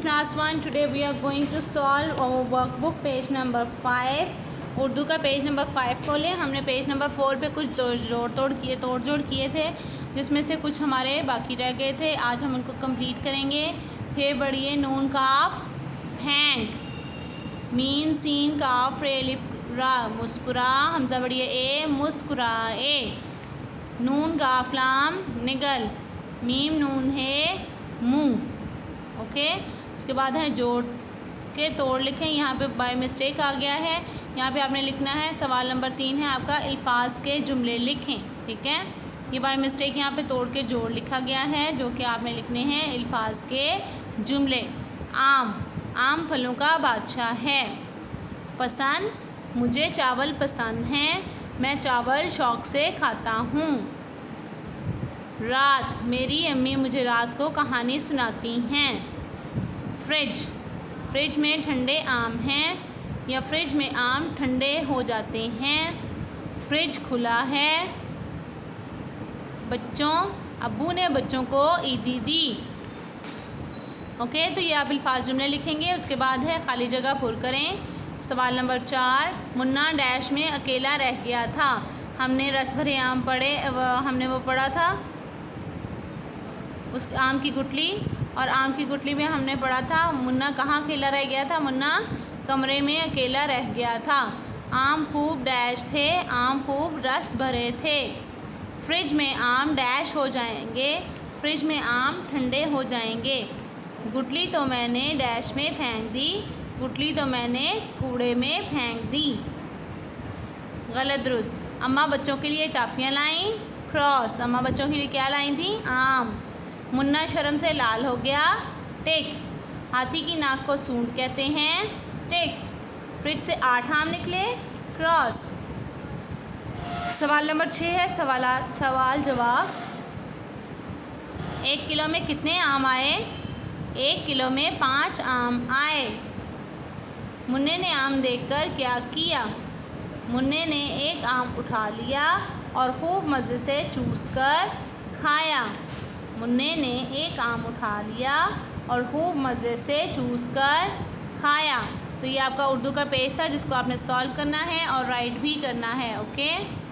class 1, today we are going to solve our workbook page number 5। Urdu का page number 5 खोलें। हमने page number 4 पे कुछ तोड़ जोड़ किए थे, जिसमें से कुछ हमारे बाकी रह गए थे। आज हम उनको कंप्लीट करेंगे। फिर बढ़िए नून काफ हैंक, मीम सीन काफ रे लिफ रा मुस्कुरा, हमजा बढ़िए ए मुस्कुराए, नून काफ लाम निगल, मीम नून है मुँह। ओके, उसके बाद है जोड़ के तोड़ लिखें। यहाँ पे बाय मिस्टेक आ गया है। यहाँ पे आपने लिखना है, सवाल नंबर 3 है आपका, अल्फाज के जुमले लिखें। ठीक है, ये बाय मिस्टेक यहाँ पे तोड़ के जोड़ लिखा गया है, जो कि आपने लिखने हैं अल्फाज के जुमले। आम, आम फलों का बादशाह है। पसंद, मुझे चावल पसंद हैं, मैं चावल शौक़ से खाता हूँ। रात, मेरी अम्मी मुझे रात को कहानी सुनाती हैं। फ्रिज, फ्रिज में ठंडे आम हैं, या फ्रिज में आम ठंडे हो जाते हैं। फ्रिज खुला है। बच्चों, अब्बू ने बच्चों को ईदी दी। ओके, तो ये आप अल्फाज जुमले लिखेंगे। उसके बाद है खाली जगह पुर करें। सवाल नंबर 4, मुन्ना डैश में अकेला रह गया था। हमने रस भरे आम पढ़े, हमने वो पढ़ा था उस आम की गुठली, और आम की गुठली में हमने पढ़ा था मुन्ना कहाँ अकेला रह गया था। मुन्ना कमरे में अकेला रह गया था। आम खूब डैश थे, आम खूब रस भरे थे। फ्रिज में आम डैश हो जाएंगे, फ्रिज में आम ठंडे हो जाएंगे। गुठली तो मैंने डैश में फेंक दी, गुठली तो मैंने कूड़े में फेंक दी। गलत दुरुस्त, अम्मा बच्चों के लिए टॉफ़ियाँ लाईं। क्रॉस, अम्मा बच्चों के लिए क्या लाई थी, आम। मुन्ना शर्म से लाल हो गया। टिक, हाथी की नाक को सूंड कहते हैं। टिक, फ्रिज से 8 आम निकले। क्रॉस। सवाल नंबर 6 है सवाल जवाब। 1 किलो में कितने आम आए। 1 किलो में 5 आम आए। मुन्ने ने आम देखकर क्या किया। मुन्ने ने एक आम उठा लिया और खूब मज़े से चूस कर खाया। मुन्ने ने एक आम उठा लिया और खूब मज़े से चूस कर खाया। तो ये आपका उर्दू का पेज था, जिसको आपने सॉल्व करना है और राइट भी करना है। ओके।